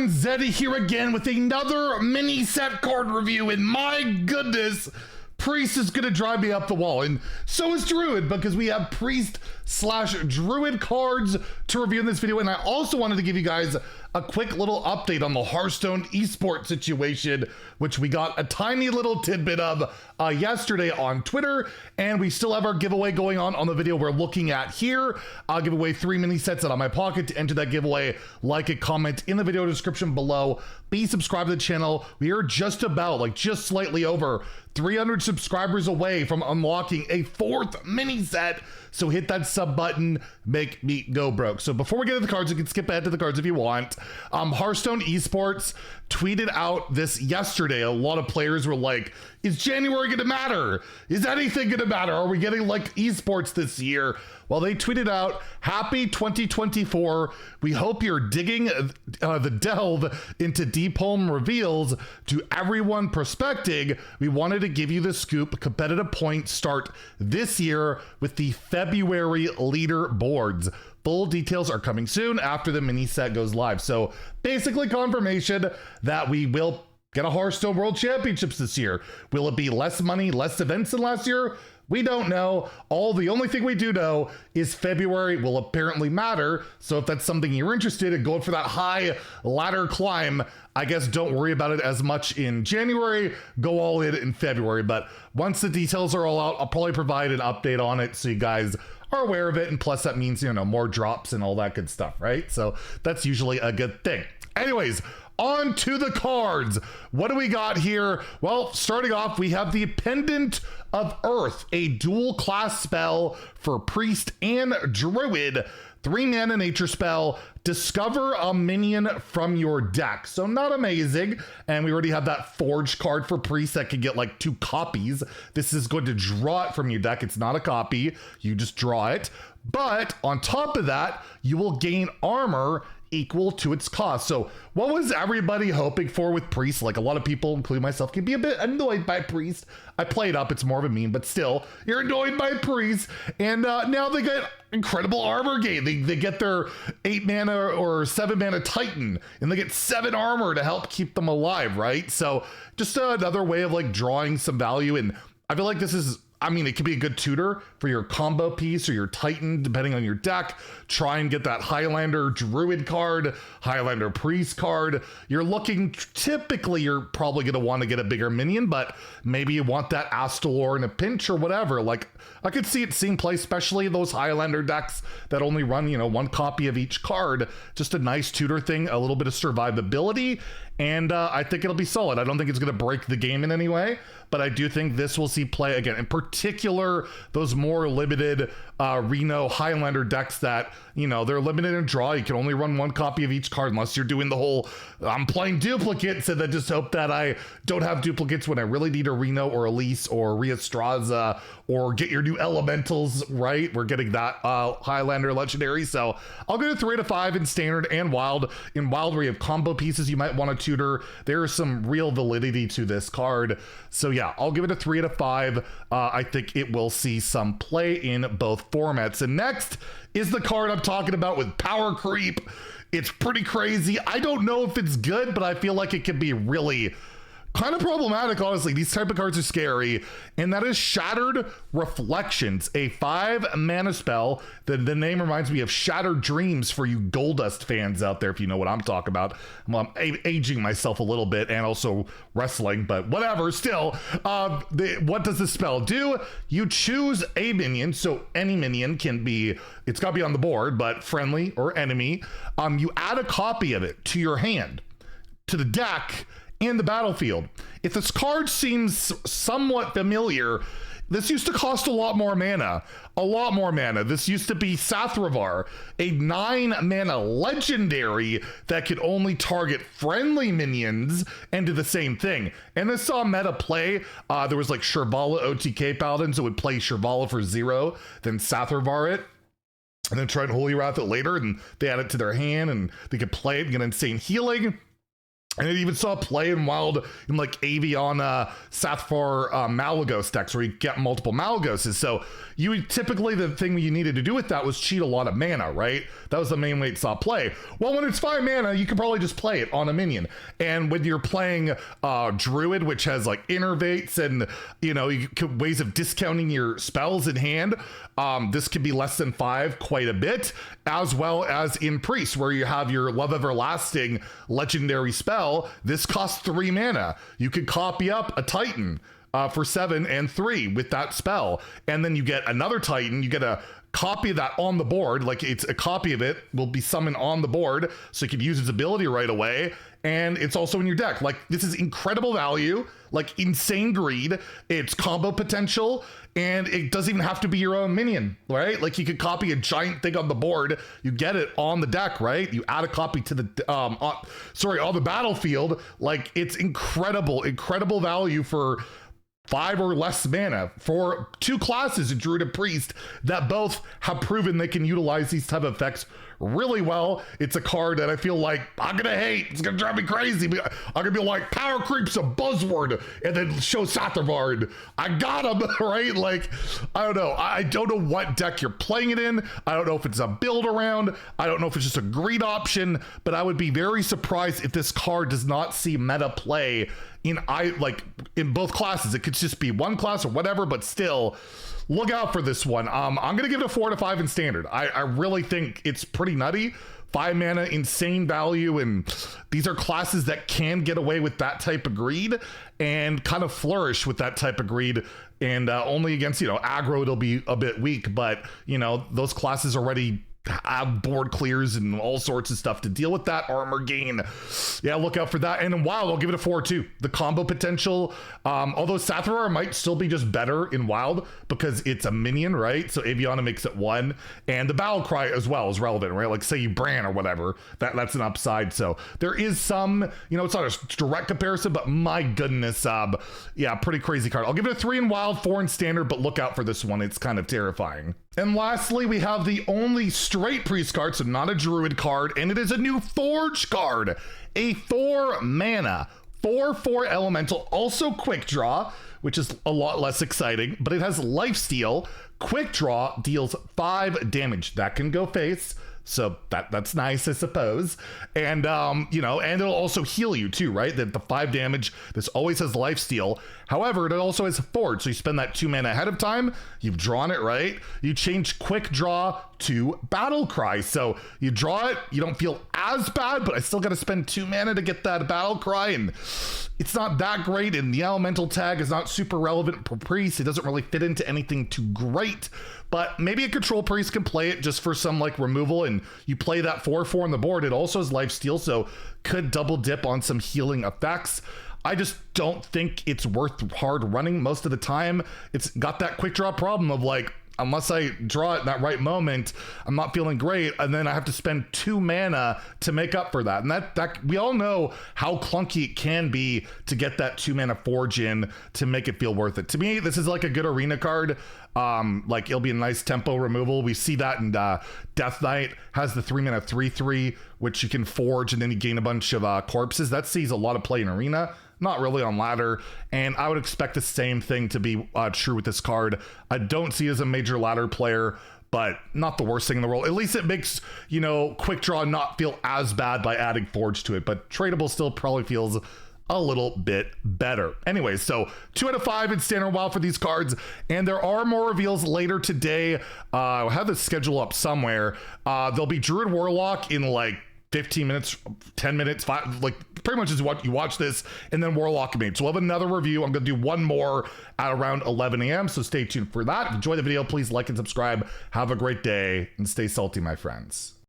everyone, Zeddy here again with another mini set card review, and my goodness, Priest is gonna drive me up the wall, and so is Druid, because we have Priest / Druid cards to review in this video. And I also wanted to give you guys a quick little update on the Hearthstone esports situation, which we got a tiny little tidbit of yesterday on Twitter, and we still have our giveaway going on the video we're looking at here. I'll give away 3 mini sets out of my pocket. To enter that giveaway, like and comment in the video description below. Be subscribed to the channel. We are just about, just slightly over 300 subscribers away from unlocking a 4th mini set. So hit that sub button, make me go broke. So before we get to the cards, you can skip ahead to the cards if you want. Hearthstone Esports tweeted out this yesterday. A lot of players were like, is January gonna matter? Is anything gonna matter? Are we getting esports this year? Well, they tweeted out, happy 2024. We hope you're digging the delve into Deepholm reveals. To everyone prospecting, we wanted to give you the scoop. Competitive points start this year with the February leaderboards. Full details are coming soon after the mini set goes live. So basically confirmation that we will get a Hearthstone World Championships this year. Will it be less money, less events than last year? We don't know. The only thing we do know is February will apparently matter. So if that's something you're interested in, going for that high ladder climb, I guess don't worry about it as much in January. Go all in February. But once the details are all out, I'll probably provide an update on it so you guys are aware of it. And plus that means, more drops and all that good stuff, right? So that's usually a good thing. Anyways, on to the cards. What do we got here? Well, starting off, we have the Pendant of Earth, a dual class spell for Priest and Druid. 3-mana nature spell. Discover a minion from your deck. So not amazing. And we already have that Forge card for Priest that can get 2 copies. This is going to draw it from your deck. It's not a copy. You just draw it. But on top of that, you will gain armor equal to its cost. So what was everybody hoping for with Priest? A lot of people, including myself, can be a bit annoyed by Priest. I play it up, it's more of a meme, but still, you're annoyed by Priest. And now they get incredible armor gain. They get their 8-mana or 7-mana Titan, and they get 7 armor to help keep them alive, right? So just another way of drawing some value. And I feel like this is, it could be a good tutor for your combo piece or your Titan, depending on your deck. Try and get that Highlander Druid card, Highlander Priest card. Typically, you're probably going to want to get a bigger minion, but maybe you want that Astalor in a pinch or whatever. I could see it seeing play, especially those Highlander decks that only run, 1 copy of each card. Just a nice tutor thing, a little bit of survivability, and I think it'll be solid. I don't think it's going to break the game in any way, but I do think this will see play again. In particular, those more limited Reno Highlander decks that, they're limited in draw. You can only run 1 copy of each card unless you're doing the whole, I'm playing duplicates, and then just hope that I don't have duplicates when I really need a Reno or Elise or Riastraza, or get your new elementals, right? We're getting that Highlander legendary. So I'll go to 3 to 5 in standard and wild. In wild, where you have combo pieces you might want to tutor, there is some real validity to this card. So yeah, I'll give it a 3 to 5. I think it will see some play in both formats. And next is the card I'm talking about with power creep. It's pretty crazy. I don't know if it's good, but I feel like it could be really kind of problematic, honestly. These type of cards are scary, and that is Shattered Reflections, a 5-mana spell. The name reminds me of Shattered Dreams for you Goldust fans out there, if you know what I'm talking about. Well, I'm aging myself a little bit, and also wrestling, but whatever. Still, what does this spell do? You choose a minion, so any minion can be, it's got to be on the board, but friendly or enemy. You add a copy of it to your hand, to the deck, and the battlefield. If this card seems somewhat familiar, this used to cost a lot more mana. This used to be Sathravar, a 9-mana legendary that could only target friendly minions and do the same thing. And this saw meta play. There was Shirvala OTK Paladins that would play Shirvala for 0, then Sathravar it, and then try and Holy Wrath it later, and they add it to their hand, and they could play it and get insane healing. And it even saw play in Wild in like Aviana, Sathfar, Malagos decks where you get multiple Malagoses. So you would typically, the thing you needed to do with that was cheat a lot of mana, right? That was the main way it saw play. Well, when it's 5 mana, you can probably just play it on a minion. And when you're playing Druid, which has like innervates and, you know, ways of discounting your spells in hand, this could be less than 5 quite a bit, as well as in Priest, where you have your Love Everlasting legendary spell. This costs 3 mana. You could copy up a Titan for 7 and 3 with that spell, and then you get another Titan. You get a copy of that on the board, like it's a copy of it will be summoned on the board, so you can use its ability right away, and it's also in your deck. Like, this is incredible value, like insane greed. It's combo potential, and it doesn't even have to be your own minion, right? Like, you could copy a giant thing on the board, you get it on the deck, right? You add a copy to the on the battlefield. Like, it's incredible value for 5 or less mana for 2 classes in Druid and Priest that both have proven they can utilize these type of effects really well. It's a card that I feel like I'm gonna hate. It's gonna drive me crazy. I'm gonna be like, power creep's a buzzword, and then show Sathervard. I got him, right? Like, I don't know. I don't know what deck you're playing it in. I don't know if it's a build around. I don't know if it's just a greed option, but I would be very surprised if this card does not see meta play in both classes. It could just be one class or whatever, but still, look out for this one. I'm gonna give it a 4 to 5 in standard. I really think it's pretty nutty. 5 mana, insane value, and these are classes that can get away with that type of greed and kind of flourish with that type of greed. And only against, you know, aggro it'll be a bit weak, but, you know, those classes already have board clears and all sorts of stuff to deal with that armor gain. Yeah, look out for that. And in Wild, I'll give it a 4 too. The combo potential, although Sathrar might still be just better in Wild because it's a minion, right? So Aviana makes it 1, and the battle cry as well is relevant, right? Like, say you Bran or whatever, that's an upside. So there is some, you know, it's not a direct comparison, but my goodness, yeah, pretty crazy card. I'll give it a 3 in Wild, 4 in standard, but look out for this one. It's kind of terrifying. And lastly, we have the only straight Priest card, so not a Druid card, and it is a new Forge card. A 4 mana, 4/4 elemental, also quick draw, which is a lot less exciting, but it has lifesteal. Quick draw deals 5 damage. That can go face, so that's nice, I suppose. And you know, and it'll also heal you too, right? That the 5 damage, this always has lifesteal. However, it also has Forge, so you spend that 2 mana ahead of time, you've drawn it, right? You change quick draw to battle cry, so you draw it, you don't feel as bad, but I still gotta spend 2 mana to get that battle cry, and it's not that great, and the elemental tag is not super relevant for Priest. It doesn't really fit into anything too great, but maybe a control Priest can play it just for some like removal, and you play that 4/4 on the board. It also has lifesteal, so could double dip on some healing effects. I just don't think it's worth hard running most of the time. It's got that quick draw problem of like, unless I draw it in that right moment, I'm not feeling great, and then I have to spend 2 mana to make up for that. And that we all know how clunky it can be to get that 2 mana Forge in to make it feel worth it. To me, this is like a good arena card. Like, it'll be a nice tempo removal. We see that in Death Knight has the 3 mana 3/3, which you can forge and then you gain a bunch of corpses. That sees a lot of play in arena, not really on ladder, and I would expect the same thing to be true with this card. I don't see it as a major ladder player, but not the worst thing in the world. At least it makes, you know, quick draw not feel as bad by adding Forge to it, but tradable still probably feels a little bit better. Anyway, so 2 out of 5 in standard Wild for these cards, and there are more reveals later today. I'll have the schedule up somewhere. There'll be Druid Warlock in like 15 minutes, 10 minutes, 5, like pretty much is what you watch this, and then Warlock Mage. So we'll have another review. I'm going to do one more at around 11 a.m. So stay tuned for that. If you enjoyed the video, please like and subscribe. Have a great day and stay salty, my friends.